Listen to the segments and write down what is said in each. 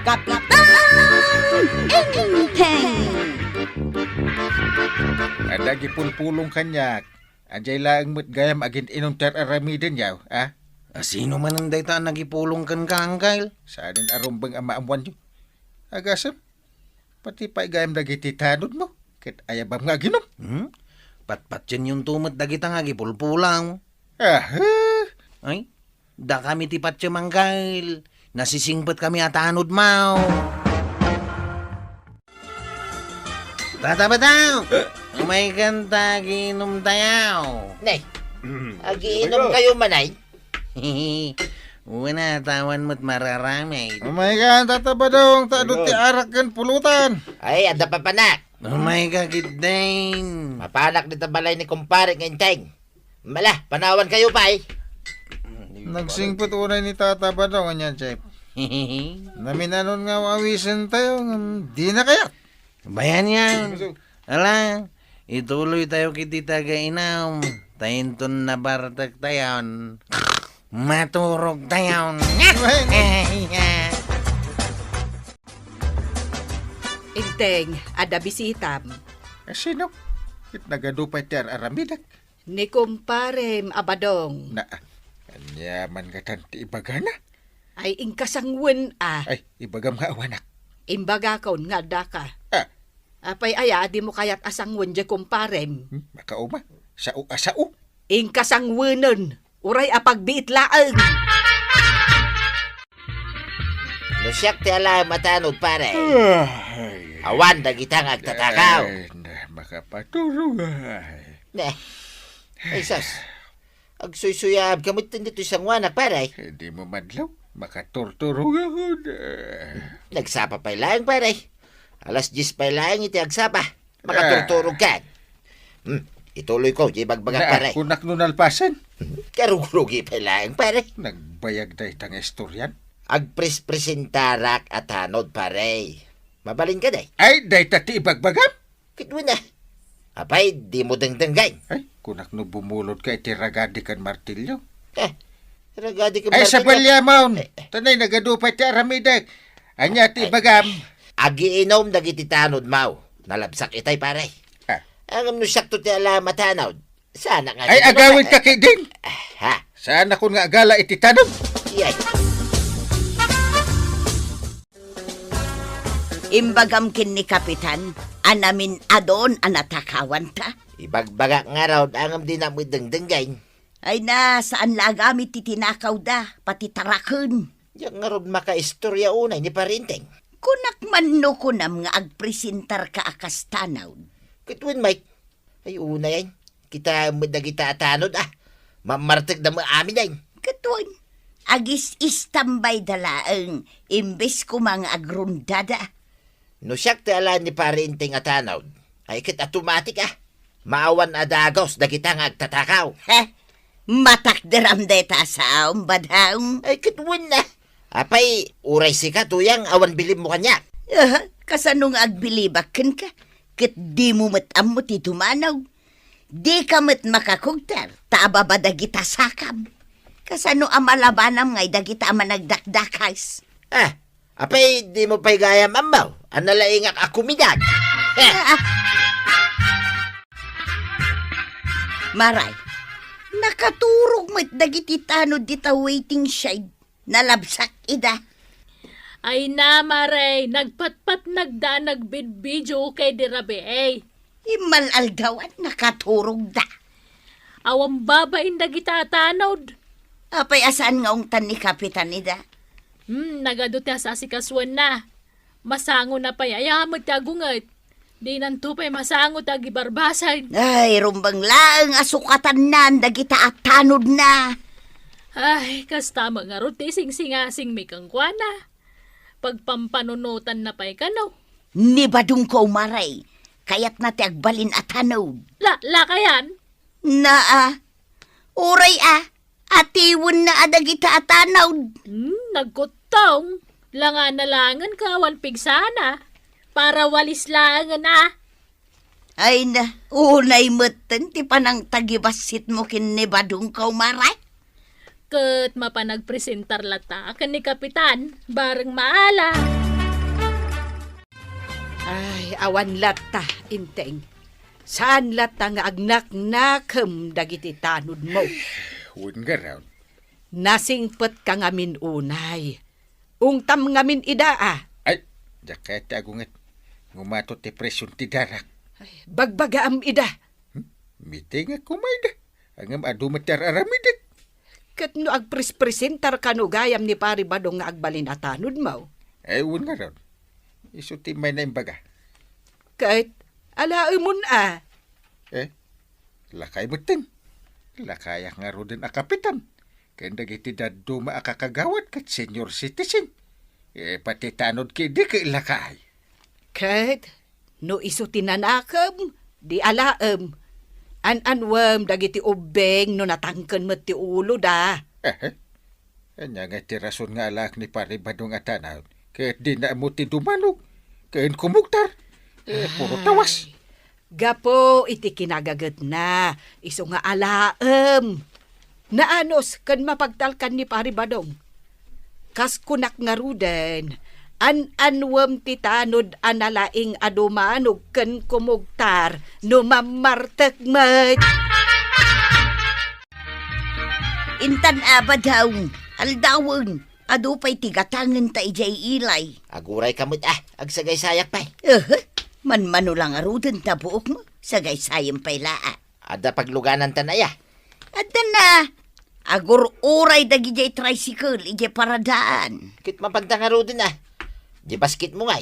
Kapitan Enteng. Ada gipulpulong kanyak. Anjay lang mo't gayam agin inom aramidin yaw, ah? Sino man ang dayta nagipulong kan kangkail? Saan din arumbang amaamuan nyo? Agasam, pati pa gayam dagiti tanod mo. Kit ayabam nga ginom. Patpat yan yung tumot dagita nga gipulpulang. Ay, da kami tipat siya mangkail. Nasisingpat kami at anod mau. Tata-bataw! May kanta ginom tayaw. Nay, agiinom kayo manay. Una, tawan mo't mararami. Oh my God, tataba daw ang taadot ti arak kan pulutan. Ay, ada pa panak. Oh my God, Dain. Mapanak dito balay ni kumpare ng Enteng. Mala, panawan kayo pa eh. Nagsingpot unay ni tataba daw kanyan, Chef. Naminanon nga wawisan tayo, di na kaya. Bayan yan. Ala, ituloy tayo kiti taga-inaw. Tainton na bartak tayon. Maturog tayon. Enteng, ada bisitam. Sino? Kit nagadupay ti aramidak. Ni kumparem abadong. Na, anyaman ka tanti ibagana. Ay ingkasangwen Ay, ibagam nga awanak. Imbaga kaon nga daka. Ah, Apay aya, di mo kayat asangwen di kumparem. makauma. Sao asao. Ingkasangwenon. Uray apagbiit laang. Lusyak ti ala matanod pare. Awan dagitang agtatakaw. Makapatulong. Ne. Ay sas. Agsuysuyab kamit dito isang wanak pare. Hindi mo madlaw. Makaturturong ako na. Nagsapa pa lang pare. Alas 10 pa lang iti agsapa. Makaturturog ka. Ituloy ko, di bagbaga pare. Kunak nun alpasan. Karugurugi pa lang pare. Nagbayag da itang istoryan. Agpresentarak at hanod pare. Mabalin ka day. Ay, day tati ibagbagam. Kitwin na. Apay, di mo dengdenggay. Ay, kunak no bumulot ka iti ragadi kan martilyo. Ragadi ka Ay, sa Martin. balyaman. Tanay, nagadupay ti aramidag. Anya ti bagam. Agiinom dagiti tanod mau. Nalabsak itay pare. Ang no sakto ti alamat hanod. Sana nga. Ay, agawin ka kay Ding. Ha? Saan ako nga agala iti tanong? Iyay. Imbagam kin ni Kapitan, anamin adon anatakawan ta. Ibagbaga nga raw ang di na mo dengdenggay. Ay na, saan lagamit titinakaw da, pati tarakon. Yang nga raw maka-istorya unay ni parinteng. Kunak man no kunam nga agpresentar ka akas tanaw. Kitwin Mike. Ay unay yan. Kita mo dagita atanod Mamartig na mo amin ay. Katuan, agis istambay dalaang, imbes ko mga agrundada. No siyak ti ala ni parinteng atanod. Ay kit automatic Maawan adagos dagita nga agtatakaw. Ha? Matakderam deta sa badhaong. Ay kitwin na. Apay, uray sika tuyang awan bilib mo kanya. Kasanong agbilibakan ka? Kit di mo matamot itumanaw. Di ka mat makakugtar, taba ba dagita sakam? Kasano amalabanam ngay dagita managdakdakas? Apay, di mo pa'y gayam amaw. Analaingak ako midag. Maray, nakaturog mat dagiti tanod dita waiting shed. Nalabsak ida. Ay na, Maray, nagpatpat nagda nagbidbidyo kay Dirabe Imal algawan, nakaturog da. Awang babain na gitatanod. Apay asaan nga ungtan ni Kapitan ida? Nagadutya sa sikaswan na. Masango na pa'y ayamot tagungat. Di nanto pa'y masango tagibarbasan. Ay, rumbang lang, asukatan na, dagita at tanod na. Ay, kasta mga ruti sing-singasing may kangkwana. Pagpampanunutan na pa'y kanaw. Ni badung ko maray, kayat na ti agbalin at tanod. La kayan? Uray atiwon na adagita at tanod. Nagkutong. Langan kawan pigsana. Para walis langan Ay na, unay meten ti panang tagibasit mo kin ni badung ko maray. Ket mapanagpresentar lata kan ni Kapitan bareng maala. Ay, awan lata, inteng. Saan lata nga agnak-nakam dagiti tanod mo? Huwag nga raw. Nasingpet ka ngamin unay. Ungtam ngamin idaa. Ay, jaket agungat. Ngumatot ti presyon ti darak. Bagbaga am ida. Meeting nga kumayda. Angam adumatar aramidik. Kat no agpres-presentar ka no gayam ni pari badong nga agbalin atanod mo. Ay, huwag nga raw. Iso ti may na imbaga. Kahit alaumon Lakay mo tin. Lakayak nga ro din akapitan. Kaya dagiti daduma akakagawad kat senior citizen. Pati tanod ki di ka ilakay. Kahit no iso tinanakam, di alaam. An-anwam dagiti ubeng no natangken mo ti ulo da. Anya nga ti rason nga alak ni pare badong atanaw. Kaya di na mo ti dumanog. Kaya kumuktar. Puro tawas. Gapo iti kinagagat na. Iso nga alaam. Naanos kan mapagtalkan ni pari badong. Kas kunak nga ruden. An-anwam ti tanod analaing adumanog ken kumugtar no mamartek met. Intan abadaw, haldawon, adu pa'y tigatangan ta ijay ilay. Aguray kamot agsagay sayak pa. Manmano lang arudan ta buok mo, sagay sayang pa'y laa. Ada pagluganan tanaya. Adda na, agur uray dagi jay tricycle, ijay paradaan. Kit mapagtangaro din Di basket mo ngay.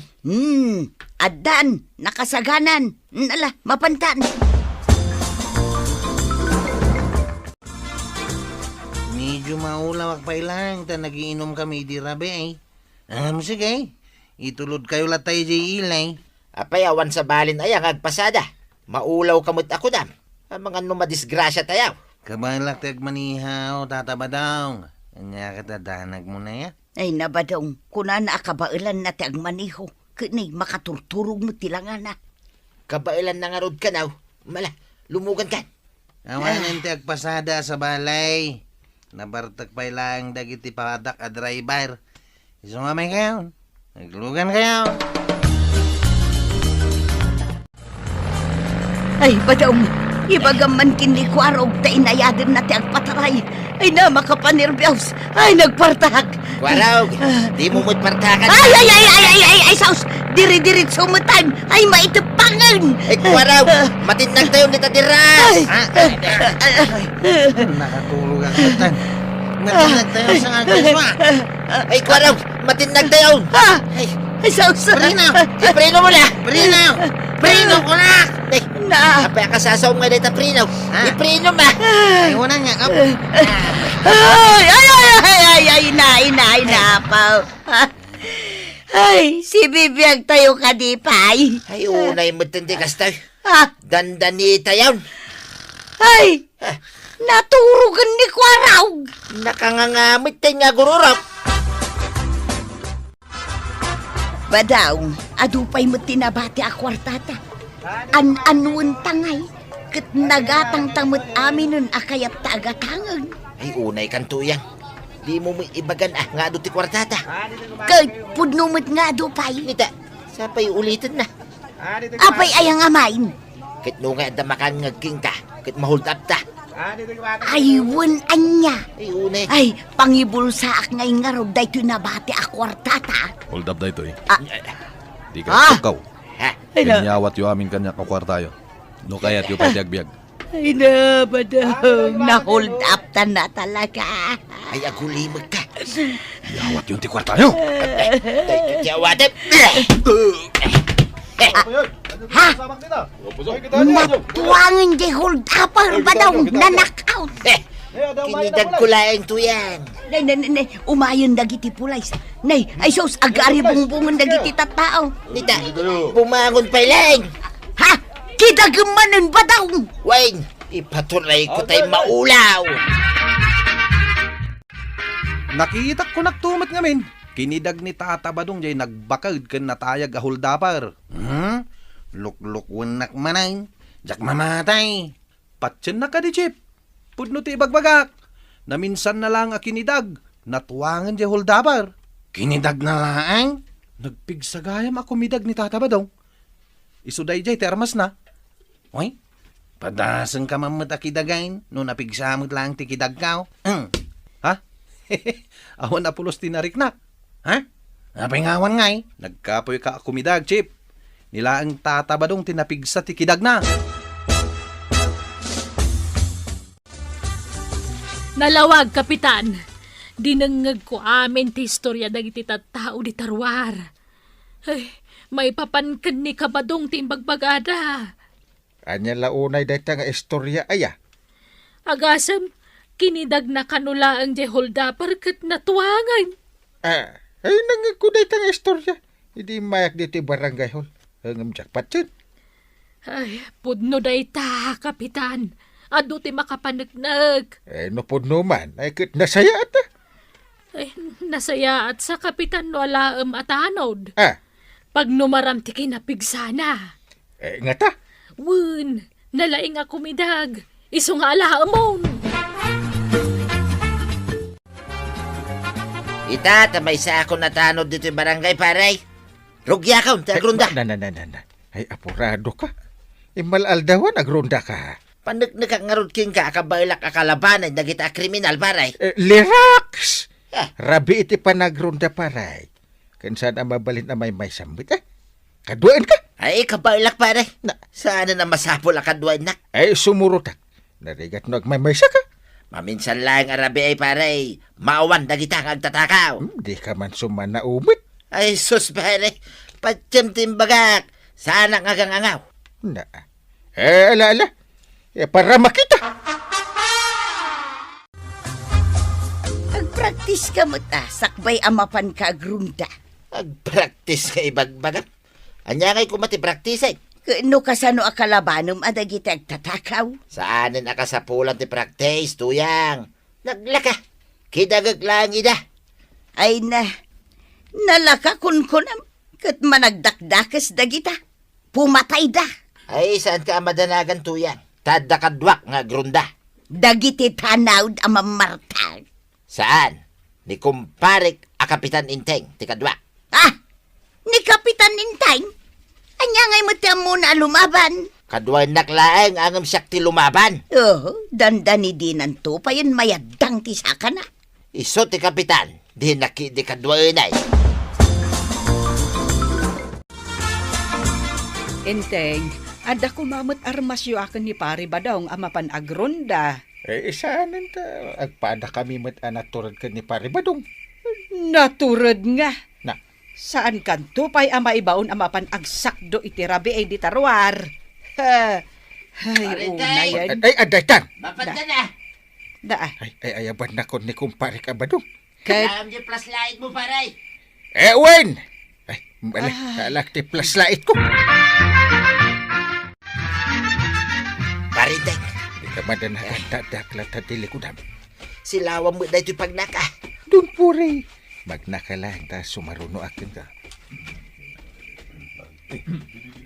Adan, nakasaganan, nala, mapantan. Medyo maulawak pa ilang ta nagiinom kami di rabe sige, itulod kayo latay jay ilay. Apay awan sa balin ayang agpasada. Maulaw kamot ako dam. Ang mga numadisgrasya tayaw. Kabalak tag manihaw, tatabadaw. Anya katadanag mo na ya. Ay nabadong, kuna na akabailan na ti agmaniho, kini makaturturog mo tilangan na. Kabailan na nga rod ka now. Mala, lumugan ka. Awanan ti agpasada sa balay. Nabartag pa ilang dagiti padak a driver. Isumamay kayo. Naglugan kayo. Ay, badong, ibagaman kinlikwarog ta inayadin na ti agpataray. Ay na, makapanirbyos. Ay, nagpartak. Waraw, di mo mo't partakan. Ay, saus, diri-dirit sumutan. Ay, maitupangan. Ay, waraw, matinag tayo ni Tadiras. Nakatulog ang katan. Matinag tayo sa agaswa. Ay, waraw, matinag tayo. Ay, saus. Prino! Prino mo na. Prino! Prino ko na! Ay, Na. apay akasasaw nga dito, Prino. Prino ma. Ay, una nga. Ay, napaw. Ay, si Bibiyag tayo kadipay. Ay, unay mo tindi kastaw. Ha? Dandanita yun. Ay, naturugan ni Kwaraw. Nakangangamit tayo nga gururap. Badaw, adupay mo tinabati a kwartata. An-anuan tangay. Kat nagatang tamot amin nun akayat taagatangan. Ay, unay kanto yan. Di mo ibagan nga do ti kwartata. Kahit pudnumot nga adupay. Nita, sapay ulitin na. Apay ayang amain. Kit no nga damakan ngagking ta. Kit mahold up ta. Aywan anya. Ay, unay. Ay, pangibulsaak ngay nga ro dayto nabati a kwartata. Hold up dahito eh. Di Ah! ka tukaw. Ha? Kanyawat yu amin kanya kakwartayo. No kayat yu payag-biyag. Ay na, Badaw. Na-hold up ta na talaga. Ay, agulimag ka. Yawat yun ti kwartayo. Tiyawatip. Ha? Natuwangin di hold upper, Badaw. Na-knockout. Kinidag ko laeng to yan. Nay, umayon dagiti pulays. Nay, ay sos, agari bungbungan dagiti tatao. Nita, bumangon pa lang. Ha? Kidagamanan, Badaw. Wayne, ipatuloy ko tayo maulaw. Nakita ko nagtumat ngamin. Kinidag ni Tata Badong jay nagbakad ken natayag a holdapar. Luk-luk wanak manay. Jak mamatay. Patsen na ka di Chip. Pudno ti ibagbagak. Na minsan na lang a kinidag. Natuwangan jay holdapar. Kinidag na laang. Nagpigsagayam ako midag ni Tata Badong. Isuday jay, ti armas na. Oy, padasang ka mamata kidagain, no napigsamot lang ti kidagkaw. Ha? Awan na pulos tinarik na. Ha? Napingawan nga eh. Nagkapoy ka kumidag, Chip. Nila ang tatabadong tinapigsa ti kidag na. Nalawag, Kapitan. Dinangag ko amin ti istorya dagiti tattao di tarwar. Ay, may papankan ni kabadong ti imbagbagada. Anya launay dayta nga istorya aya. Agasam, kinidag na kanula ang jeholdapar kat natuwangan. Ay nangag ko dayta nga istorya. Hindi mayak dito barangay hall. Hangam jackpot yun. Ay, pudno day ta, Kapitan. Ado ti makapanagnak. No po naman, ay kit nasaya ata. Ay, nasaya at sa Kapitan wala atanod. Ah, Pag numaram ti kinapigsana. nga ta. Wun, nalaing ako midag. Iso nga alaamon. Ita, tamay sa ako natanod dito yung barangay, paray. Rugya ka, tagrunda. Na. Ay, apurado ka. Imalaldawan, agronda ka. Panagnak ang ngarod king ka, akabailak akalabanan, nagita kriminal, paray. Lirax! Rabi iti panagronda paray. Kansan ang mabalin na may sambit, kaduan ka. Ay, kabailak, paray. Sana na masapol akadwain nak. Ay, sumurutak. Narigat no may ka. Maminsan lang arabi ay paray. Maawan, nagita ang agtatakaw. Di ka man sumana umit. Ay, sus, paray. Patsam timbagak. Sana nga gangangaw. Na. Ala. Para makita. Agpraktis ka mo ta, sakbay amapan ka agrunda. Agpraktis ka ibagbagan. Anya ngay kumati praktisay. Kano kasano akalabanom adagiti agtatakaw? Saanin akasapulan ti praktis, tuyang. Naglaka. Kidagag lang ida. Ay na, nalaka kunkunam, kat managdakdakas dagita. Pumatay da. Ay, saan ka madanagan, tuyang? Tadakadwak nga grunda. Dagiti tanawd amamartag. Saan? Ni kumparik a Kapitan Inteng, ti kadwak. Ni Kapitan Intay? Anya ngay mo na lumaban. Kadway naklaeng angam siyak ti lumaban. Dandani din ang tupayan mayadang ti saka na. Iso ti Kapitan, di nakidi kadway na. Enteng, ada kumamot armasyo akin ni pari badong amapan agronda. Isaanin ta. Agpada kami mat anaturad ka ni Paribadong. Naturod nga. Na. Saan kan tupay ama ibaon amapan agsakdo iti rabi ay ditarwar. Ay, Parintay! unayan. Ay, adaytan. Mapanta na! Da, Ay, ayaban na ko ni kumpare ka Badong. kat, di plus light mo, paray. Wen! Ay, balik. Alak ti flashlight ko. Parintay, Di ka madanagan dadaklat at tilikudam. silawan mo na ito'y pagnaka. Doon puri. Magnakalang ta sumaruno akin ka.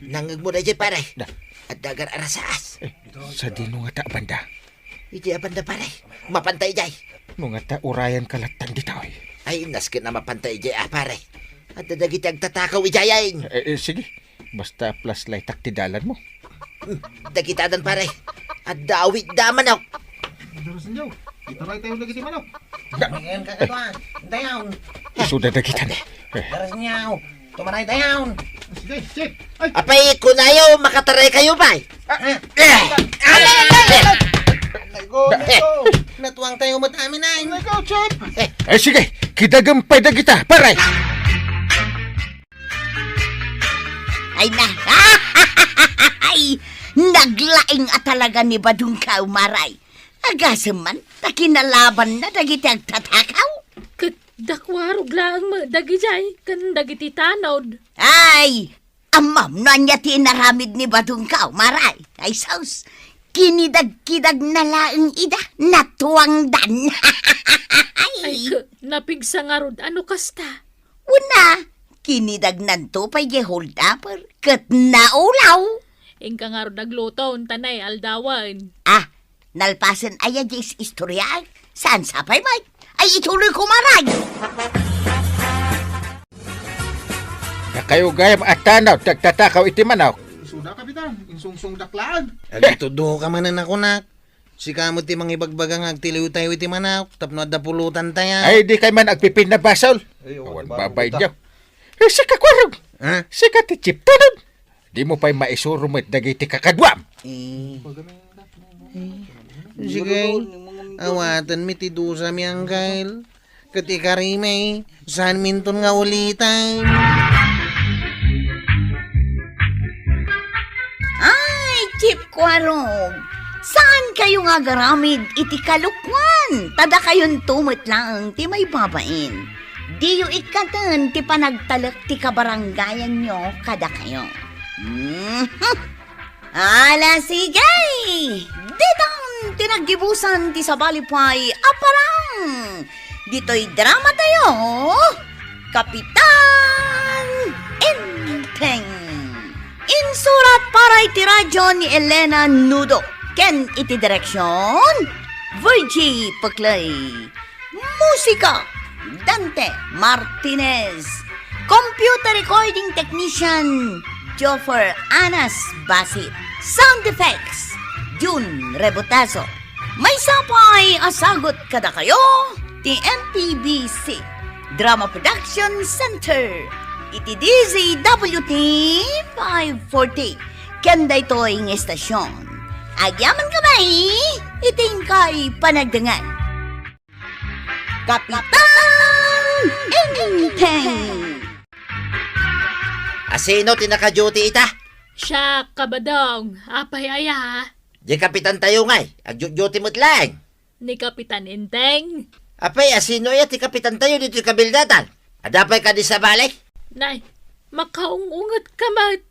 Nangag mo na dyan, paray. Na. At dagar arasaas. Sa dino nga ta banda. Iti abanda, paray. Mapantay dyan. Nung nga ta urayan kalatan ditaw. Ay, naskin na mapantay dyan, paray. At dadagiti ang tatakaw ijayain. Sige. Basta flashlight ak tidalan mo. Dagitadan, paray. At dawit daman ako. Ngayon ka katuan. Dayaw. Suda dagitan. Daras niyaw. Tumaray dayaw. Apay, kunayo, makataray kayo, pay. Natuwang tayo mat amin ay. Sige. Kidagampay dagita. Paray. Ay na. Ay, naglaing at talaga ni Badong ka umaray. Agasaman, takinalaban na dagiti agtatakaw. Kat dakwarog lang mo dagijay kan dagiti tanod. Ay, amam na niya tinaramid ni Badong ka umaray. Ay saus, kinidag-kidag na laing ida, natuwang dan. Ay, napigsa nga rod, ano kasta? Una, kinidag nanto pa hold upper, kat naulaw. Ingka nga rod nagluto, tanay aldawan. Nalpasan aya jis istorya. Saan sapay may? Ay ituloy kumaray. Kayo gayam at tanaw. Tagtatakaw iti manaw. suda, Kapitan. Insungsung daklaan. Agito do ka manan ako nak. Si kamot ti mangibagbagang agtiliw tayo iti manak. Tapno da pulutan tayo. Ay, di kay man agpipin na basol. Awan babay niya. Si kakwarog. Ha? Si katichiptanon. Di mo pa'y maisurumit dagiti kakadwam. Sige. Awatan mi ti dusa mi angkal. Ketika rimay. Saan minton nga ulitan. Ay, Chip Kwarog, saan kayo nga garamid iti kalukwan? Tada kayon tumot lang ti may babain. Di yu ikatan ti panagtalak ti kabarangayan nyo kada kayo. Ala sigay! Ditang tinagibusan ti sabalipay aparang! Dito'y drama tayo, Kapitan Inteng! Insurat para iti radyo ni Elena Nudo. Ken iti direksyon, Virgie Paclay. Musika, Dante Martinez. Computer recording technician, Joffer Anas Basit. Sound effects, June Rebotazo. May sapay asagot kada kayo, ti MPBC Drama Production Center. Iti DZWT 540. Kenda ito'y ng estasyon. Agyaman kamay, iting kay panagdangan. Kapitan Inteng! Asino tinaka-duty ita? Siya, kabadong. Apay aya. Di kapitan tayo ngay. Ag-duty mo't lang. Ni Kapitan Inteng. Apay, asino ya ti kapitan tayo dito yung kabildatan? Adapay ka di sa balik? Nay, makaungungot ka mat.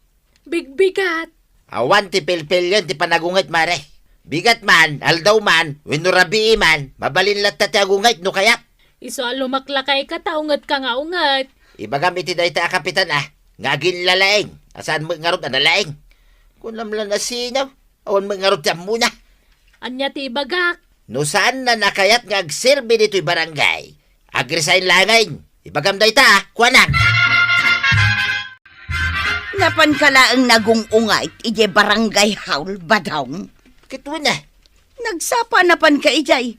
Bigbigat. Awan ti pilpil yun ti panagungat mare. Bigat man, aldaw man, winurabii man, mabalin lat ti agungat no kaya. Iso lumaklakay ka taungat ka nga ungat. Ibagam iti dahi ta kapitan ngagin lalaeng. Asaan mo ngarot na lalaeng? Kung lamlan na sinaw, awan mo ngarot yan muna. Anya ti ibagak. No saan na nakayat nga agserbi dito'y barangay? Agresign langayin. Ibagam dahi ta kuanan. Napan kala ang nagungungay ije barangay haul badawng. Kito na. Nagsapa napan ka ijay.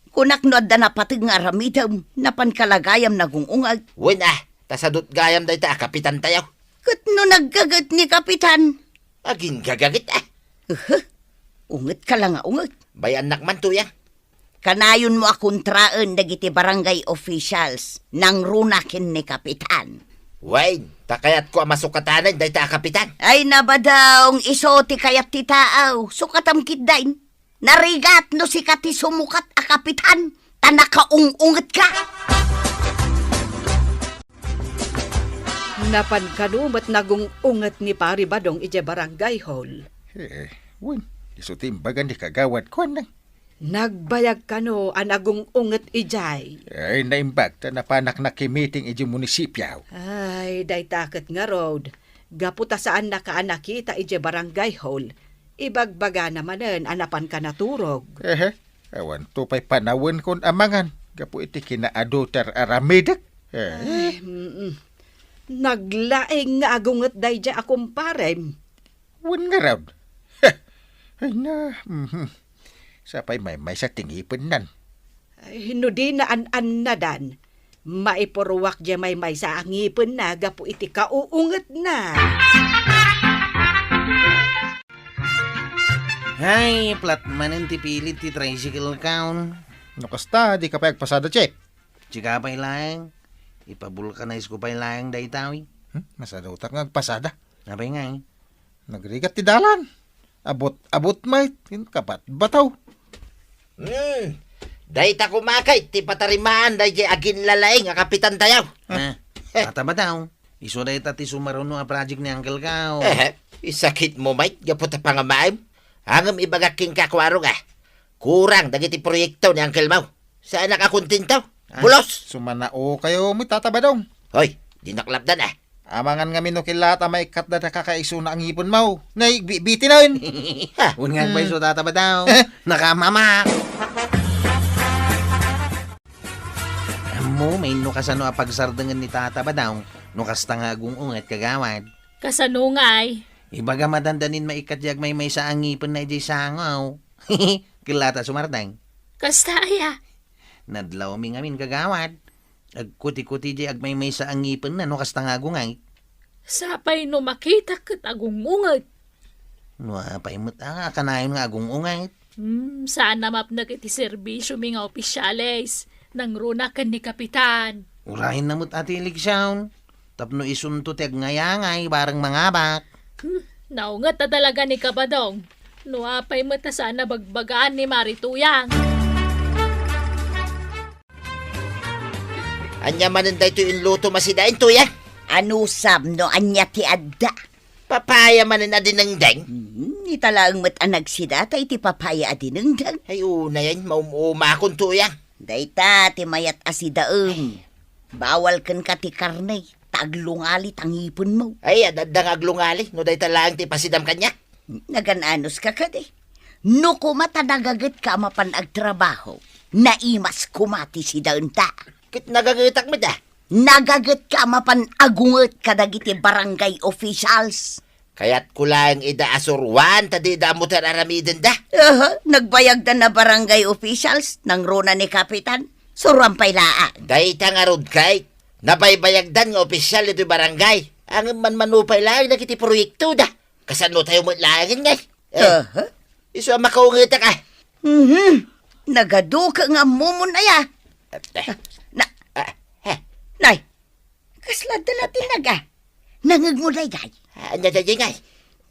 Kunak no adda napatag nga aramidam, napan kalagayam nagungungag. Wen tasadot gayam dahi ta kapitan tayo. Kat no naggagat ni Kapitan. Agin gagagit Unget ka lang nga unget. Bayan anak man to yan. Kanayon mo akuntraan dagiti barangay officials nang runakin ni Kapitan. Wait, takayat ko ang masukatanan dahi ta kapitan. Ay nabadawng iso ti kayat ti taaw, sukatam kitdain. Narigat no si kati sumukat a Kapitan, tanakaungunget ka. Napan kanumat nagungungat ni Pari Badong ije barangay hall. Wen, iso timbagan di kagawad ko nang. Nagbayag kano ang nagungungat ijay. Ay, naimbag ta na panak na kimiting iji munisipyaw. Ay, day takot nga road. Gaputa saan nakaanakita ije barangay hall. Ibagbaga namanen anapan ka naturog. Awan to pa'y panawin kon amangan. Gapu iti kinaadulter aramidak. Naglaing nga agungat day ja akong parem. Wen nga raw. Ay na, sapay may sa tingipin nan. Hinudi na an na dan. Maipurwak ja may sa angipin na gapu iti kauungat na. Ay, plat manen ti pilit ti tricycle count. Nakasta, di ka pa agpasada, Chip. Chika pa'y lang. Ipabulkanize ko pa'y lang dahi tawi. Masada utak nga agpasada. Napay nga Nagrigat ti dalan. Abot may, kapat bataw. Dahi ta kumakay, ti patarimaan dahi agin lalaeng nga kapitan tayo. Kata ba daw? Iso dahi ta ti sumaruno a project ni Uncle Kao. Isakit mo Mike, gapot ta pangamaim. Hangam ibagaking kakwarong Kurang dagiti proyekto ni Uncle Mau. Saan nakakuntintaw? Bulos! Sumanao kayo mo tatabadong. Hoy, di naklapdan Amangan nga minukilata may kat na nakakaiso na ang ipon mo. Nay, biti na yun. Un nga pa iso tata ba daw? Nakamama! Amo, may nukasano a pagsardangan ni tata ba daw? Nukasta nga agungungat kagawad. Kasanungay. Ibaga madandanin maikadyag may sa angipin na ijay sangaw. Kilata sumartang. Kastaya. Nadlaw mi ngamin kagawad. Agkuti-kuti di agmay sa angipin na no kastangagungay. Sapay no makita kat agungungag. No apay mo't kanayon nga agungungay. Sana map na kiti serbisyo mga opisyales. Nang runakan ni Kapitan. Urahin na mo't atilig siyawn. Tapno isunto ti agnayangay barang mangabak. Naungat na talaga ni Kabadong. Nuapay mata sana bagbagaan ni Marituyang. Anya manan da ito yung luto masidain to yan. Anusam no anya ti adda. Papaya manan na din ng deng. Italaang mat anag sida tay ti papaya adineng dang. Ay una yan, maumakon to yan. Dayta ti mayat asidaeng. Bawal kan ka ti karne. Taglungali tangipon mo. Ay, adadang aglungali. No day talang ti pasidam kanya. Nagananos ka kadi. No kumata nagagat ka mapan agtrabaho. Naimas kumati si daunta. Kit nagagitak mo da. Nagagat ka mapan agungot kadagiti barangay officials. Kaya't kulang ida asurwan, tadi da mo tararamidin da. Nagbayag na barangay officials nang runa ni Kapitan. Surampay laan. Day tangarod kay. Nabaybayagdan nga opisyal ito barangay. Ang manupay lang na kiti proyekto da. Kasano tayo mo langin ngay. Iso ang makaungita ka. Nagadu ka nga mumon aya. Nay, kaslad na tinaga. Nangagmulay gay. Anya da ngay.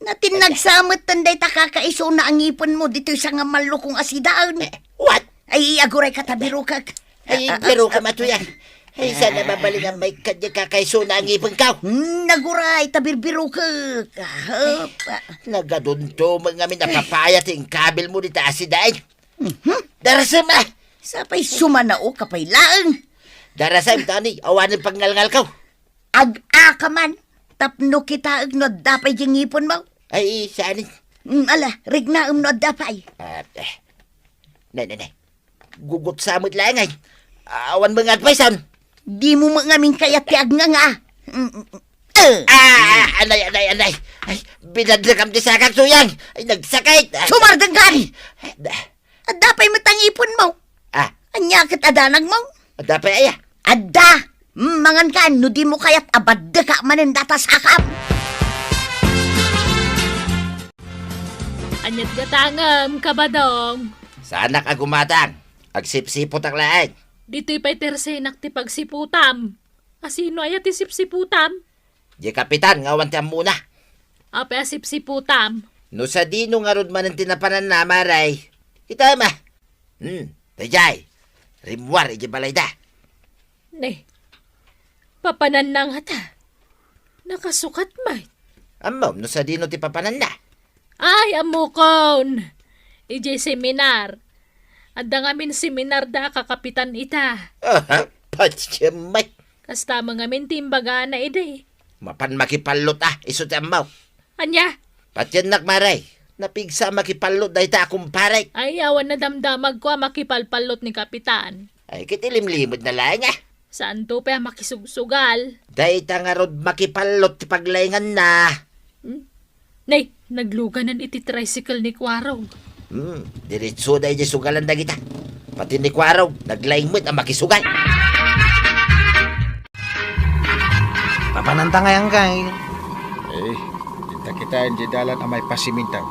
Natin nagsamot tanday takakaiso na ang ipon mo dito sa nga malukong asidaan. What? Ay, aguray katabiro ka. Ay, pero ka matuyan. Ay, sana babalik ang may kanya kakaiso na ang ipon ka. Naguray, tabirbiro ka. Nagadunto mga min napapaya ting kabil mo dito asidain. Darasama. Sapay sumanao kapay laang. Darasam tani, awanin pangalngal ka. Ag-akaman. Tapno kita no dapay yung ipon mo. Ay, saan? Ala, rigna no dapay. Nay. Gugot samot lang ay. Awan mga advicean. Di mo mangamin kaya tiag nga. Anay. Ay, binadrakam di sakak tuyang. Ay, nagsakit. Sumardanggan! Adapay mo tangipon mo. Anya kat adanag mo. Dapay aya. Adda! Mangan ka, no di mo kaya't abadda ka manin data sakam. Anyat gatangam, Kabadong. Sana ka gumatang. Agsipsipot ang lahat. Dito'y pa'y tersenak ti pagsiputam. Asino ay ti sipsiputam? Di kapitan, ngawan tiyang muna. Apa sipsiputam? No sa dino nga rod man ang tinapanan na, maray. Itama. Tajay. Rimwar, iji balay da. Ne, papanan na nga ta. Nakasukat may. Amom, no sa dino ti papanan na. Ay, amukon. Iji seminar. Adda ngamin seminar da kakapitan ita. Patsyamay. Kasta mga mintimbaga na ide. Mapan makipalot iso ti amaw. Anya? Patyan nakmaray. Napigsa makipalot dahi ta akong paray. Ay, awan na damdamag ko makipalpalot ni kapitan. Ay, kitilimlimod na lang Saan to pa makisugsugal? Dahi ta nga rod makipalot ti paglayngan na. Nay, nagluganan iti tricycle ni Kwaraw. Diretso dahi di sugalan da kita. Pati ni Kwaraw, naglaymod ang makisugal. Papananta ngayang kay. Kita hindi dalan ang may pasimintaw.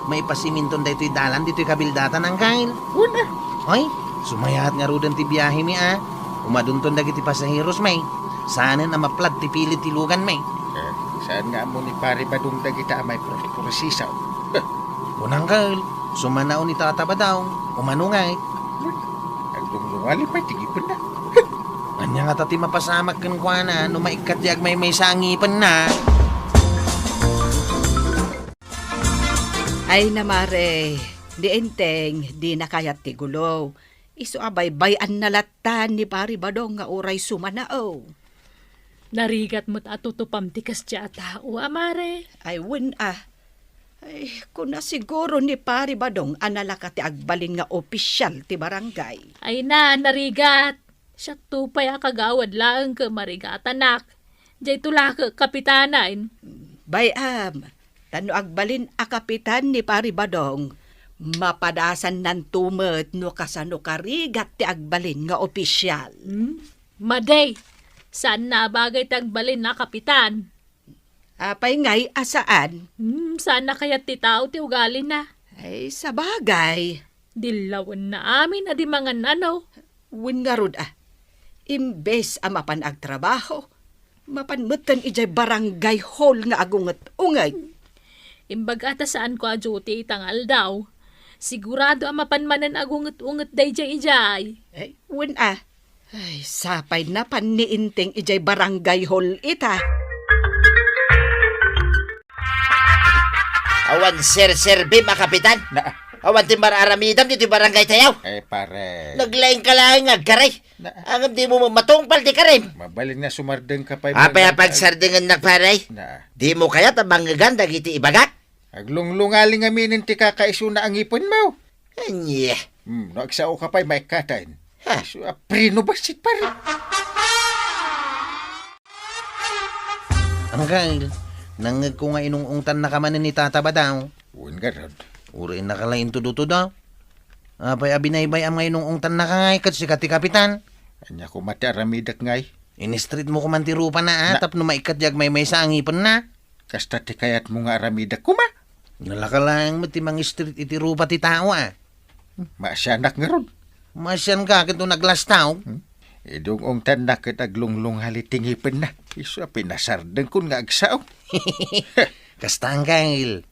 May pasiminton da ito'y dalan, dito'y kabildatan ang kain. Una. Ay, sumayahat nga rudan ti biyahe mi Umadunton da kiti pasaheros may. Sana na maplad ti pilit ti lugan may. Saan nga mo ni pare badung da kita ang may prosisaw. Unang kail, sumanao ni tataba daw. Umanungay. Nagdunglungali pa'y tigipon na. Anya nga tati mapasamak kan kwa na, no maikat yag may sangipan na. Ay namare, di enteng, di na kayat ti gulo. Isu abay-bayan na latan ni Pari Badong nga uray sumanao. Narigat mo't atutupam tikas tiya tao, amare. Ay win Ay, kuna siguro ni Pari Badong analaka ti agbalin nga opisyal ti barangay. Ay na, narigat. Siya tupay kagawad lang ka marigatanak. Diyay tula ka kapitanan. Bayam, tano agbalin a kapitan ni Pari Badong, mapadasan ng tumet no kasano karigat ti agbalin nga opisyal. Maday, saan na bagay tagbalin na kapitan? Apay ngay asaan? Saan na kaya ti tao ti ugali na? Ay, sa bagay. Dilawan na amin na di mga nanaw. Win nga rod imbes a mapan agtrabaho, mapanmutan ijay barangay hall nga agungat ungay. Imbag ata saan ko a duty itangal daw. Sigurado ang mapanmanan agungat-ungat day ijay. Ay, win Ay, sapay na paniinting ijay barangay hall ita. Awan sir-serbi, kapitan. Na, Awan ti mararamidam dito barangay tayaw. pare. Naglaing ka lang agkaray. Angam di mo matungpal di karim. Mabalin nga sumardeng ka pa. Apay pagsardingan nagparay. Na, Di mo kaya tabanggan dagiti ibagak. aglunglungaling aminin ti kakaiso na ang ipon mo. Anya. Nagsao ka pa'y may katain. Ha? So, prino ba si pare? Anggal, nangag ko nga inungungtan na kamanin ni Tata Badang. Uwan nga rod. Uri nakalain tudo daw. Apay abinaybay ang ngayon ungtan na kangay kat si kati kapitan. Anya ko mati aramidak ngay. In-street mo kumantirupa na tap no maikadyag may sa angipon na. Kasta ti kayat mo nga aramidak kuma. Nalakalang matimang street itirupa ti tao Masyanak nga rod. Masyan ka kito naglas tao. Idong ong tanak kat aglunglung haliting ipin na. Iso pinasardeng kun nga agsao. Kasta ang kail.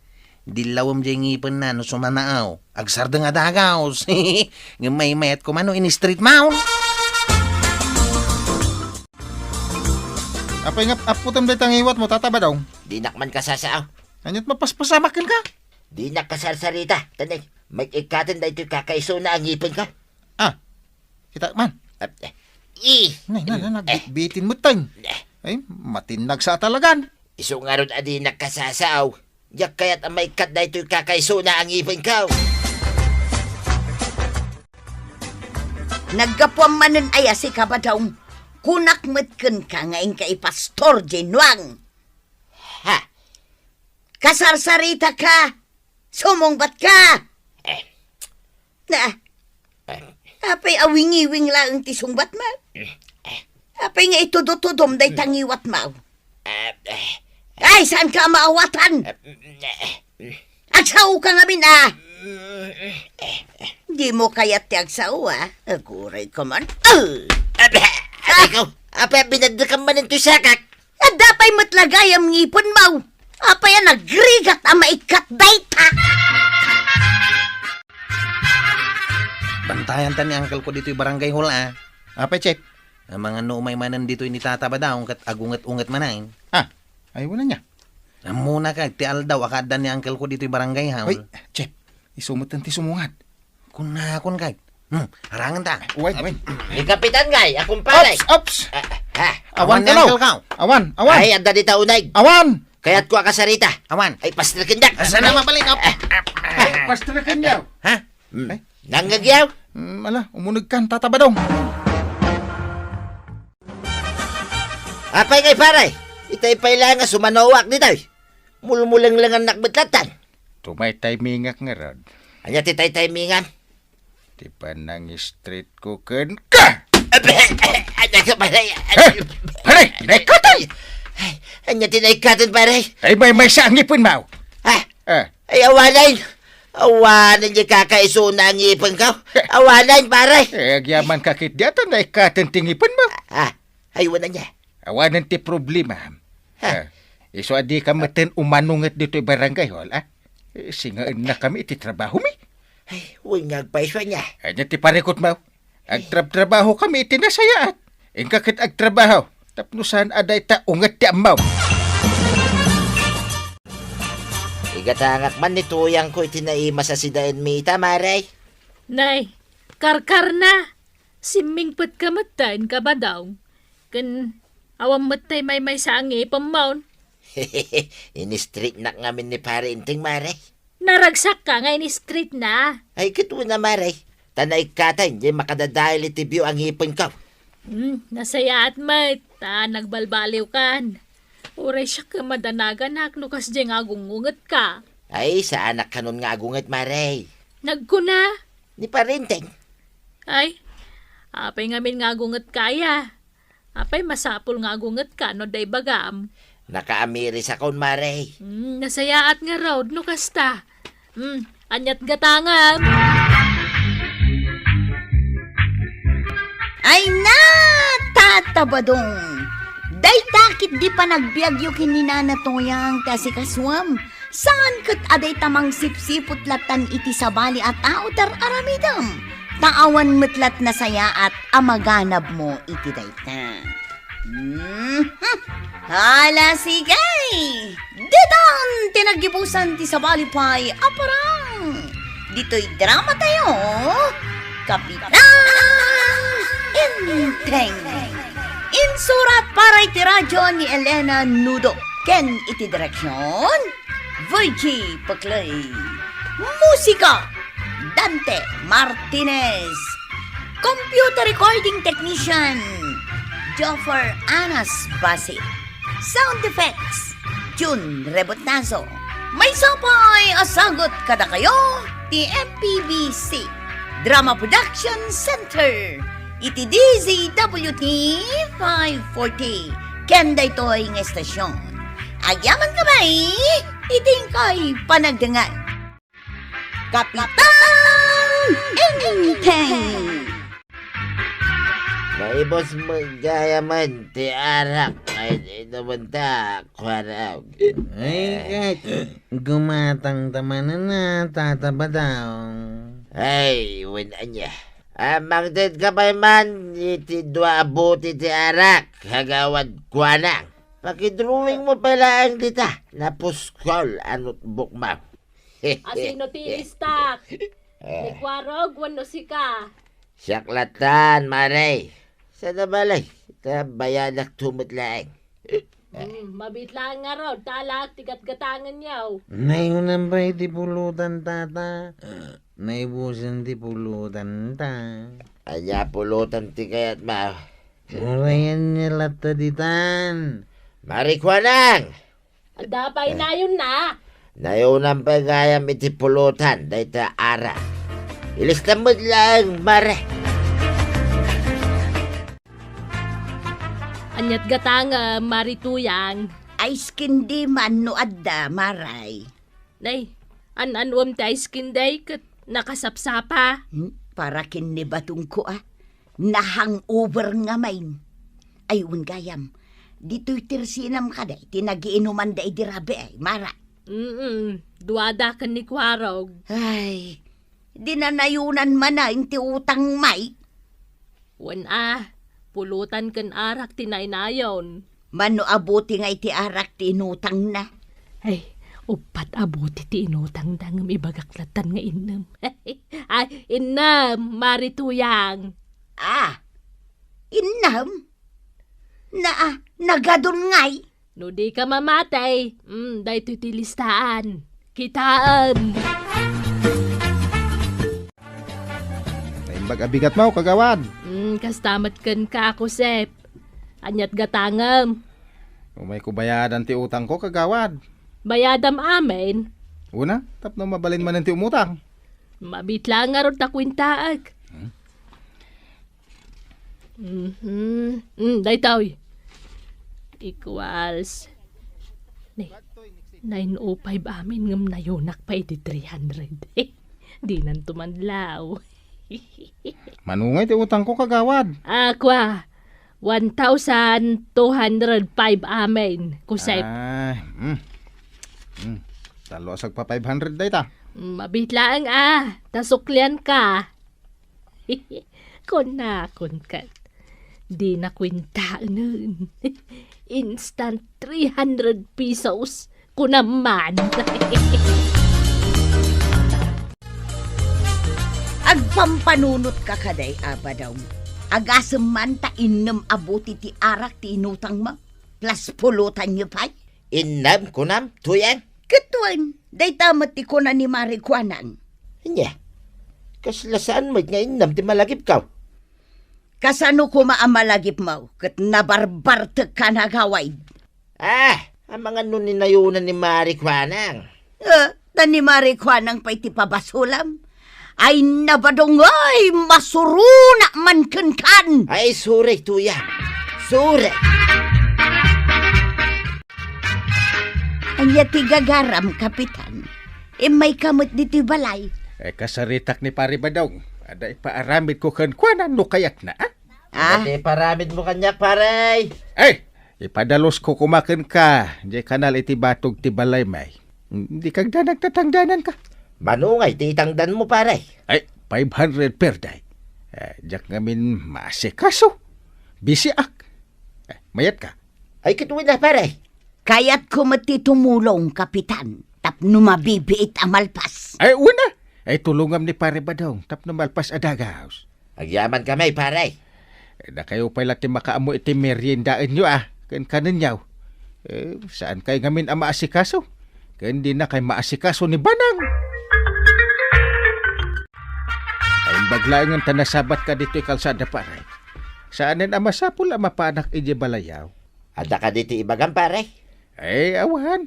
Dilawam jay ngipon na no sumanaaw. Agsarda nga dagaw. May mayat ko mano in-street mount. Apay nga aputam day tangiwat mo tataba daw. Di nakman kasasaaw. Anyot mapaspasamakil ka. Di nakasarsarita. Tanay, may ikatin dahito kakaiso na ang ipin ka. Kita man. Nay, Nagbitin mo tang. Ay, matinag sa talagan. Iso nga ron adi nakasasaaw. Yak kaya't ang may kat dahito kakaiso na ang ipin ka. Naggapuan manen aya si kabadong. Kunak metken ka ngayon kay Pastor Jinwang. Ha? Kasarsarita ka. Sumungbat ka. Na, apay awingi-wing lang ti sungbat mo. Apay nga itudotudom day tangiwat mo. Ay, saan ka maawatan? Agsaw ka nga min, Di mo kaya't ti agsaw, Aguray ka man. Ikaw, apay binadakam man ito sakak. At dapay matlagay ang ngipon mo. Apay nagrigat ang maikat dayta. Bantayan ta ni uncle ko dito yung barangay hall Apay, Chep. Ang mga numay manan dito ni Tata Badang kat agungat-ungat manain. Ay, wala niya. Muna ka, ti aldaw akada ni uncle ko dito yung barangay hall. Uy, Chep. Isumutan ti sumungat. Kun kay. Harangan ta. Uy. Ni kapitan ngay, akong palay. Ops! Ha? Awan ni ka uncle ka. Awan! Ay, anda di taunay. Awan! Kaya't ko akasarita. Awan. Ay, pastrakindak. Asa na mabalik up? Pastrakan niya. Ha? Nangagyaw? Umunog kan, tatabadong. Apay ngay paray. Itay pala nga sumanowak ni tayo. Mulmulang lang ang nakbatlatan. Tumay timingak nga rod. Anya titay timingan. Di pa nang street cookin ka! Anya ka paray. Paray! Naikatan! Anya tinaikatan paray. Ay, may sa angipin mo. Ha? Ah, Ay, awanan. Awanan niya kakaiso na ang ipon ka. Awanan paray. agyaman kakit diato na ikatan tingipin mo. Ha? Ay, wala niya. Awanan ti problema. Iso adi ka maten umanungat dito barangay hall, Singaan na kami iti trabaho mi. Ay, huwag nagpaiswa niya. Anya ti parikot mo. Agtrabaho kami iti nasayaat. Ingkakit agtrabaho. Tapnusan aday ta ungat ti amaw. Igatangak man ni tuyang ko itinaima sa sidain mi tamaray. Nay, karkar na. Simingpet ka matain ka ba daw? Kan awam matay may sangi pamaun. Ini-street na ngamin ni pare inting maray. Naragsak ka nga ini street na. Ay, kito na maray. Tanay katay, hindi makadadahil itibyo ang ipon ka. Nasaya at may, ta nagbalbaliw kan. Uray siya ka madanagan no kas dyan nga gungungat ka. Ay, sa anak kanon nga agungat, Maray. Nagkuna. Ni parinteng. Ay, apay ngamin nga gungat kaya. Apay masapul nga gungat ka no day bagam. Nakaamiri sa kon, Maray. Nasayaat nga raw no kasta. Anyat gatangam. Ay na, tatabadong. Day takit di pa nagbiagyo kininana toyang kasi kaswam. Saan kat aday tamang sipsipot latan iti sabali at tar aramidam. Taawan metlat na saya at amaganab mo iti dayta. Hala sigay! Ditan tinagibusan ti sabali pa'y aparang. Dito'y drama tayo. Kapitan Inteng. Insurat para iti radyo ni Elena Nudo. Ken iti direksyon Virgie Paklay. Musika Dante Martinez. Computer recording technician Joffer Anas Basit. Sound effects June Rebotnazo. May sapay asagot kada kayo ti MPBC Drama Production Center. Iti DZWT 540. Kenda ito'y ng estasyon. Agyaman ka ba iting ko'y panagdangan. Kapitan Inteng. Maibos mo gayaman, ti arak. Ay, di naman ta, kwaraw. Ay, gumatang tamanan na, tatabadaw. Ay, wala niya. Amang din ka pa man, iti dua abuti ti arak, hagawad kwanang. Pakidrawing mo pala ang dita, napuskol anot bukmam. Asino ti istak? Ni Kwarog, wano si ka. Saklatan, Maray. Sa nabalay, bayanak tumutlaang. Mabitlaan nga raw, talak, tigat-gatangan yaw. Nayunan ba iti pulutan, tata? Naibusan ti pulutan, ta. Anya pulutan ti kayat ma. Urayan niya lata ditan. Marikwanang! Adapay na yun na. Nayunang pagayam iti pulutan, dayta ara. Ilista mo lang, Mare. Anyat gatanga, marituyang. Ay skindi man no adda maray. Nay, an-anwam ti skin day kat nakasapsapa. Para kinni batong ko Nahang-over nga main. Ayun gayam. Dito'y tirsinam ka day. Tinagiinuman day dirabe ay mara. Duwada ka ni Kwarog. Ay, dinanayunan man na yung tiutang may. Wan pulutan kan arak tinaynayon. Mano abuti nga iti arak tinutang na. Ay, upat abuti ti inutang dangam ibagaklatan nga inam. Ay, inam, marituyang. Inam? Nagadon ngay. No di ka mamatay, dahito ti listaan. Kitaan. Taimbag abigat mo, kagawad. Kastamat kan ka ako, Sep. Anyat gatangam. Umay ko bayadan ti utang ko, kagawad. Bayadam amin. Una, tapno mabalin man ti umutang. Mabitla nga ron takwintaag. Daytaw. Equals 905 amin ngam nayunak pa iti 300. Di nan tumanlaw. Manungay ti utang ko, kagawad. Aqua, 1,205 amin. Kusay, Talo asag pa 500 day ta. mabitlaang tasuklian ka. Kun ka. Di na kwintaan nun. Instant 300 pesos ko naman. Agpampanunot ka kaday, abadaw. Agasem man ta innem abuti ti arak ti inutang mo. Plus pulutan niyo pa'y. Inam, kunam, tuyang. Katuan, day tamat ti ko na ni Marikwanan. Anya, kaslasaan mo nga inam ti malagip ka. Kasano ko maamalagip mo, kat nabarbar te ka nagaway. Ang mga nuninayunan ni Mari Kwanang. Tani marikwanang pa iti pabasulam. Ay nabadong ay masuruna man kan. Ay, sure, tuyang. Sure. Anya ti gagaram, kapitan. May kamot diti balay. Kasaritak ni Pari Badong. Ada ipaaramid ko kan kwanan no kayat na, Dati paramid mo kanyak, paray. Ipadalos ko kumakin ka. Di kanal iti batog ti balay may. Hindi kag nagtatangdanan ka. Manungay, titangdan mo, paray. 500 per day. Diyak ngamin maasikaso. Busy ak. Mayat ka. Ay, katuwin na, paray. Kaya't kumati tumulong, kapitan. Tapno mabibiit amalpas. Una. Tulungam ni Pare Badong. Tapno malpas adagaos. Agyaman kamay, paray. Na kayo pala ti makaamo iti meriendaan nyo Kan kanin yaw. Saan kayo ngamin ang maasikaso? Kan di na kayo maasikaso ni Banang. Ay baglaangan tanasabat ka dito kalsada paray. Saanin ang masapul ang mapanak iji balayaw? Ada ka dito ibagang, paray. Awahan.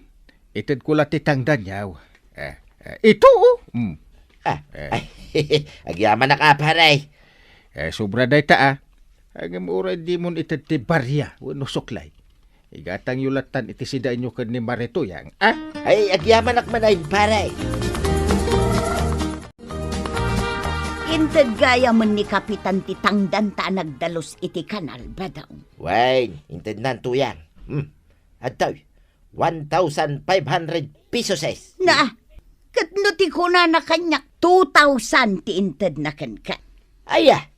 Itid ko lang titangdan yaw. Ito Agyaman na ka, paray. Sobra day ta Ang mura di mo itid ti barya. Wano suklay. Igatang yulatan iti sida inyo kan ni Marito yang. Ay, agyaman akmanayin, paray. Intag gaya man ni kapitan ti tangdan ta nagdalos iti kanal, Badong. Wain, intindan tuyang. Ataw, 1,500 pesos es. Na, katno ti kuna na kanyak 2,000 ti inted na kanka. Aya,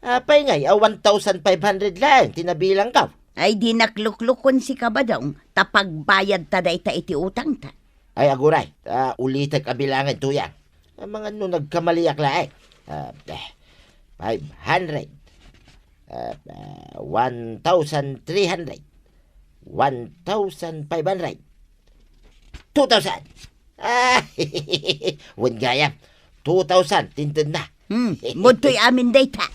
apay ngay, 1,500 lang, tinabilang ka. Ay di nakluklukon si Kabadong, tapagbayad ta day ta iti utang ta. Ay, aguray, ulitan kabilangan tuyang. Ang mga nagkamaliak lahat. 500, 1,300, 1,500, 2,000. Wan gaya, 2,000, tintin na. Mutoy amin day ta.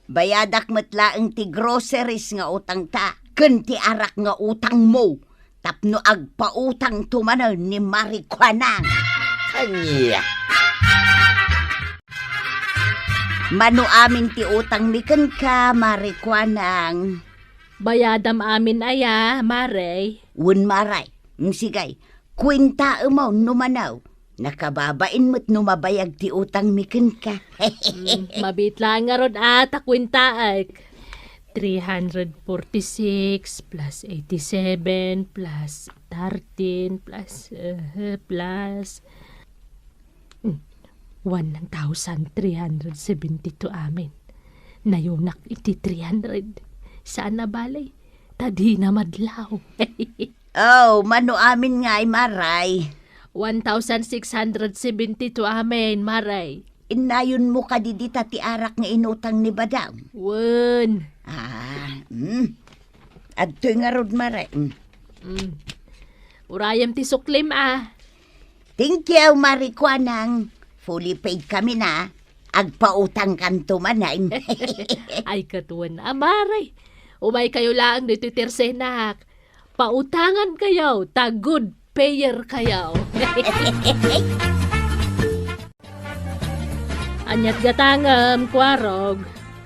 Bayadak matlaang ti groceries nga utang ta. Kun ti arak nga utang mo. Tapno agpautang tumanaw ni Mari Kwanang. Anya. Mano amin ti utang miken ka, Mari Kwanang. Bayadam amin aya, Maray. Wun maray. Sigay, kwinta mo numanaw. Nakababain mo't numabayag ti utang miken ka. Mabit lang nga ron takwintaak. 346 plus 87 plus 13 plus 1,372 amin. Nayunak iti 300. Saan na balay? Tadi na madlaw. Mano amin nga ay maray. 1,672 amin, Maray. Inayon mo ka didita ti arak nga inutang ni Badang. Wen. Adto'y nga rod maray. Urayam ti suklim Thank you, Mari Kwanang. Fully paid kami na. Agpautang kanto manay. Ay katuan Maray. Umay kayo lang dito tersenak. Pautangan kayo, good payer kayo. Anyat gatangam, kwarog.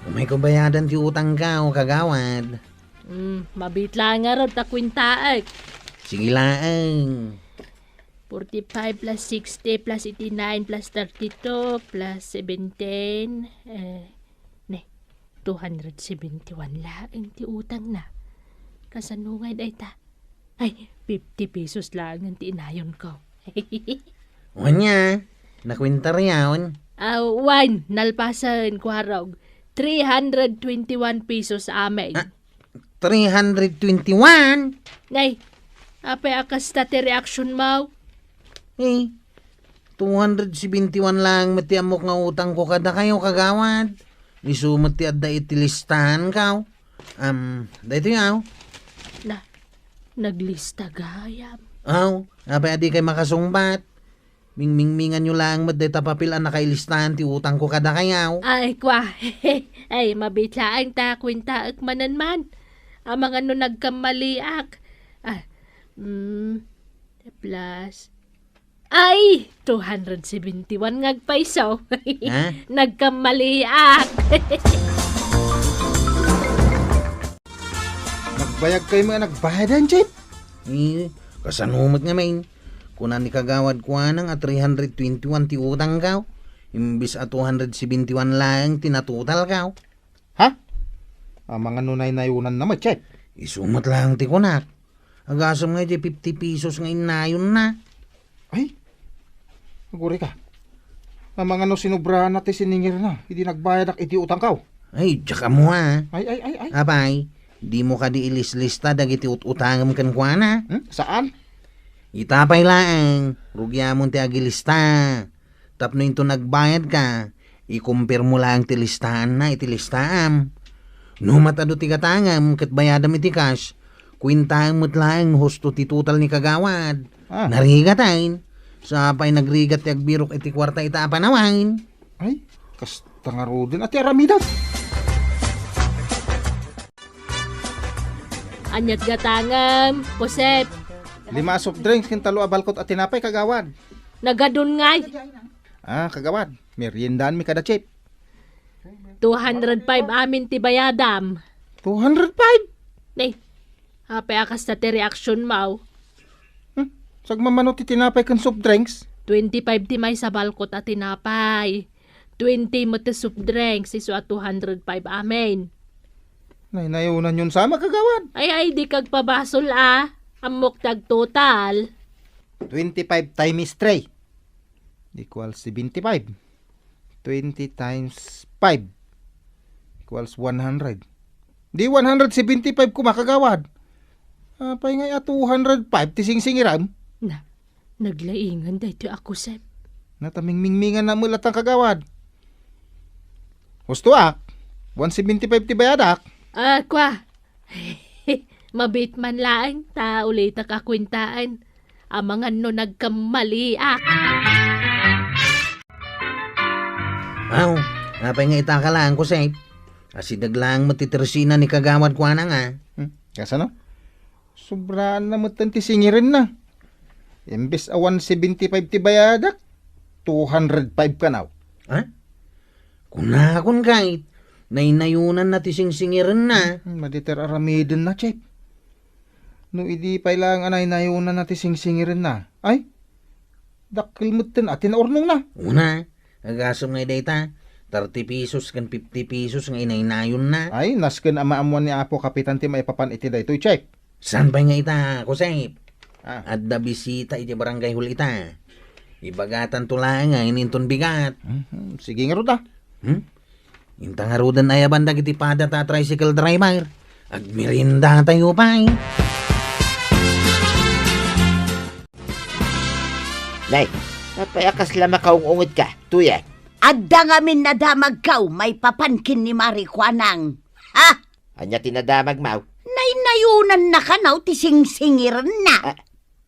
May kubayadan ti utang ka o kagawad. Mabit lang nga ron takwintaak. Sige laang. 45 plus 60 plus 89 plus 32 plus 17. 271 lang ti utang na. Kasanungay day ta. Ay, 50 pesos lang ang tiinayon ko. Wanya, nakwintar yawn. Wine, nalpasan, kwarog. 321 pesos amin. 321? Ngay, apay akas ti reaction mo? 271 lang mati amok nga utang ko kada kayo kagawad. Isumat ti adda itilistahan ka. Dito yaw. Naglista gayam. Apay adi kay makasungbat. Mingmingan nyo lang maday tapapilan na kailistahan ti utang ko kada kayaw. Ay, kwa. Ay, mabitlaang ta kwintaak mananman. Ang mga nagkamaliak. plus... Ay! 271 ngagpaiso. Ha? Nagkamaliak. Nagbayag kayo mga nagbayadan, Chip. Kasanumot nga main. Kunan ni kagawad ko nang at 321 ti utang kaw. Imbis at 271 lang tinatutal kaw. Ha? Mga nunay nayunan naman, Chip. Isumot lang ti kunak. Agasam nga di 50 pesos nga inayon na. Ay, maguri ka. Mga no sinubrahan natin siningir na. Hindi nagbayad ak iti utang kaw. Ay, tsaka mo ha. Ay. Abay, di mo ka di ilis-lista dagiti utangam kan kwa na. Saan? Itapay lang. Rugya mo ti agilista. Tapno into nagbayad ka. Ikumpir mo lang ti listahan na iti listaam. No matado ti katangam kat bayadam iti cash. Kwintahan mo't lang husto ti total ni kagawad. Narigatain. Sapay nagrigat ti agbirok iti kwarta ita panawain. Ay, kasta nga ro din ati aramidas. Anyat gatangam, Josep. 5 soft drinks kin talo a balkot at tinapay kagawad. Nagadun ngay. Kagawad. Meriendahan mi kada, Chip. 205 amin ti bayadam. 205? Nay, hapay akas na ti reaksyon mau. Sagmamano ti tinapay kan soft drinks? 25 ti may sa balkot at tinapay. 20 mo ti soup drinks, iso at 205 amin. Nayunan yun sama kagawad. Ay, di kag pabasol Amok tag total. 25 times 3 equals 75. 20 times 5 equals 100. Di 175 kumakagawad. Apay nga 205 tising-singiram. Na, naglaingan dahito ako, Sep. Nataming-mingmingan na mulat ang kagawad. Husto 175 ti bayadak. Kwa. Mabit man lang, ta ulit kakwintaan. Amangan no nagkamaliak. Napay nga itaka lang ko, Sep. Kasi daglang matitirsina ni kagawad ko na nga. Kasa no? Sobraan na matan ti singirin na. Imbes 175 ti bayadak, 205 ka now. Kunakon kahit, nainayunan na ti singsingirin na. Maditer aramidin na, Chip. No idi pa ilang anay nayunan na ti singsingirin na. Ay, dakil mutin atin ornong na. Una, agasam nga data, 30 pesos kan 50 pesos nga inaynayon na. Ay, nasken amaamuan ni Apo Kapitan ti maipapan iti daytoy, Chip. San pa nga ita, Kusep? At da bisita iti barangay hulita. Ibagatan tulang nga ininton bigat. Sige nga ruda. Inta nga rudan ayaban dagiti pada ta tricycle driver. Agmirinda tayo pa Nay, napayakas lang makaungungit ka. Tuya. Adda ngamin nadamag kaw, may papankin ni Marikwanang. Anya tinadamag mau. Nainayunan na ka naw, tising-singiran na.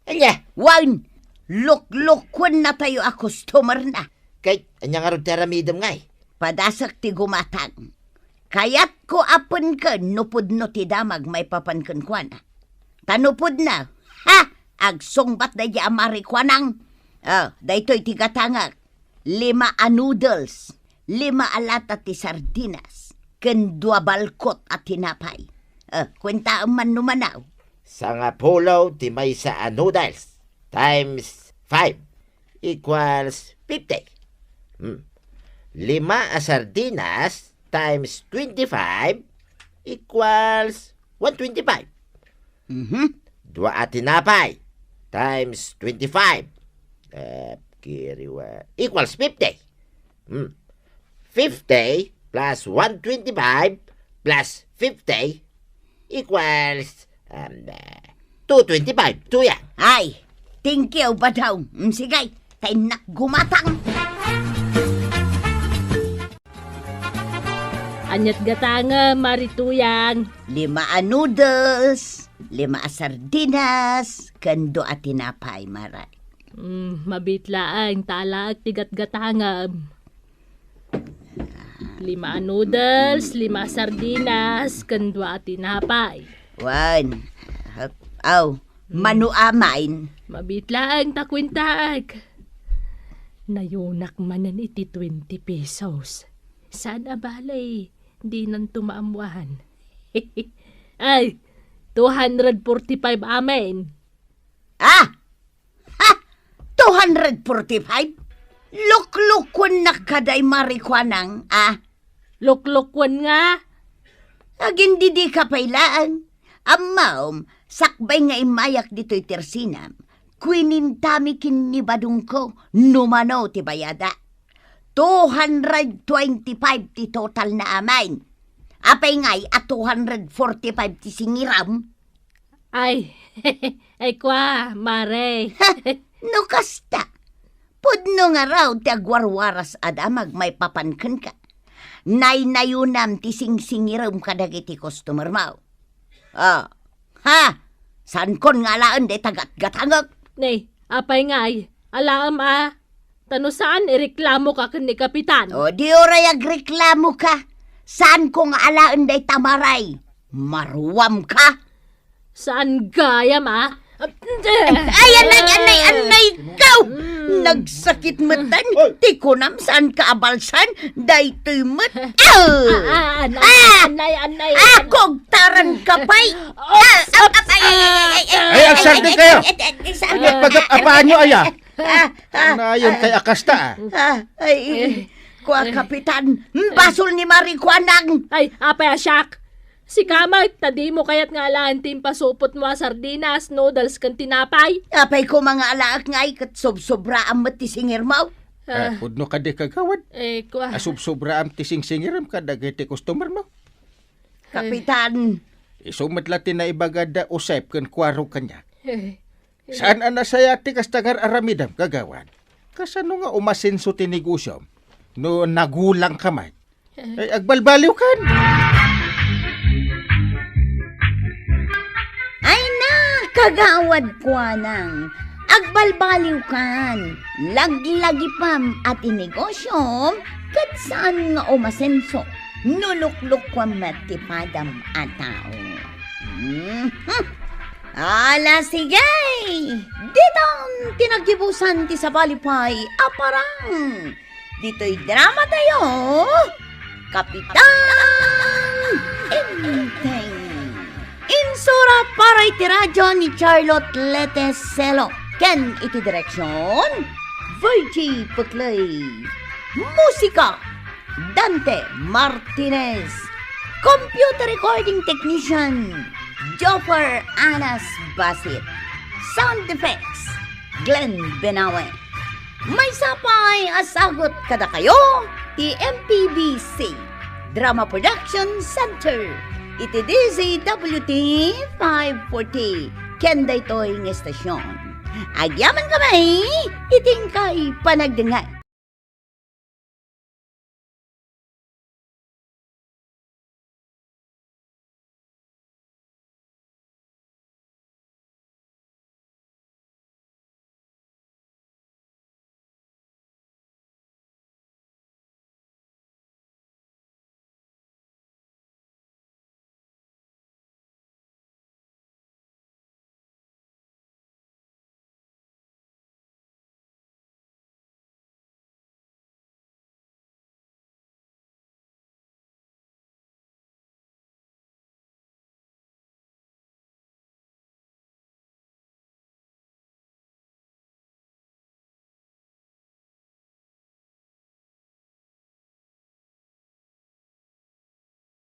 Anya, Wan, luk-lukwan na tayo a customer na. kay anya nga ron teramidam ngay. Padasak ti gumatang. Kayat ko apon ka, nupod no ti damag may papankan kwa na. Tanupod na. Agsongbat na di Marikwanang. Daytoy ti gatangak. 5 noodles, 5 alata ti sardinas, ken 2 balkot at tinapay. Kwenta man numanaw. Sa nga pulaw ti may sa noodles times 5 equals 50. 5 sardinas times 25 equals 125. 2 tinapay times 25 equals 50. 50 plus 125 plus 50 equals 225. Tuya. Ay, thank you ba daw? Sige, tainak gumatang. Anyat gatanga, marituyang. 5 noodles, 5 sardinas, ken 2 tinapay, maray. Mabitlaang tala at tigat-gatangam. 5 noodles, 5 sardinas, kandwa at tinapay. 1, Manuamain. Mabitla ang takwintaag. Nayunak manan iti 20 pesos. Saan abalay? Di nang tumaamuan. Ay, 245 amen. Ah! Ha! 245? Luklukon na kaday marikwanang, ah? Luklukwan nga. Agin di ka pailaan. Amaom, sakbay nga imayak dito'y tersinam. Kwinintami kin ni badung ko, numano ti bayada. 225 ti total na amain. Apay ngay at 245 ti singiram. Ay, ay kwa, mare. No kasta. Pudno nga raw ti agwarwaras adamag may papankan ka. Naynayunam ti singsingiram kadagiti customer mo. Ah, ha? San kon nga laan de tagat-gatangag? Nay, apay ngay, alaam Tano saan ireklamo ka ni Kapitan? O di oray agreklamo ka. Saan ko nga alaan day tamaray? Maruwam ka? Saan gayam Ay, anay, ikaw! Nagsakit matan, ti kunam saan ka abalsan, day tumat. Anay. Kogtaran ka pa'y! Ay, agsardi kayo! Pag-apaan nyo, aya! Nayon kay Akasta, Ay, kuha kapitan, basol ni Marikwanang. Ay, apay asyak. Si Kamay, tadi mo kayat nga alaan tim pasupot mo sardinas, noodles kan tinapay. Apay ko mga alaak ngay kat sobra ang matisingir mo. Pudno ka di kagawad. Kwa. Asubsobra am tising-singiram ka dagiti customer mo. Kapitan, Isumadlati na ibagada usep kan kwaro kanya. Saan anasaya ti kastagar aramidam kagawad? Kasano nga umasinso ti negosyo? No nagulang kamay. Ay agbalbaliw kan. ay na, kagawad ko nang. Agbalbaliw kan, laglagi pam at inegosyo, kat saan nga umasenso, nulukluk kwa matipadam at tao. Ala sige, ditang tinagibusan ti sa balipay, aparang, dito'y drama tayo, Kapitan Inteng. Insurat para iti radyo ni Charlotte Leteselo. Ken iti direksyon, Virgie Putlay. Musika, Dante Martinez. Computer recording technician, Joffer Anas Basit. Sound effects, Glenn Benawe. May sapay asagot kada kayo, ti MPBC Drama Production Center. Iti DZWT 540. Kenda ito'y ng estasyon. Agyaman kamay, iting kay panagdengay.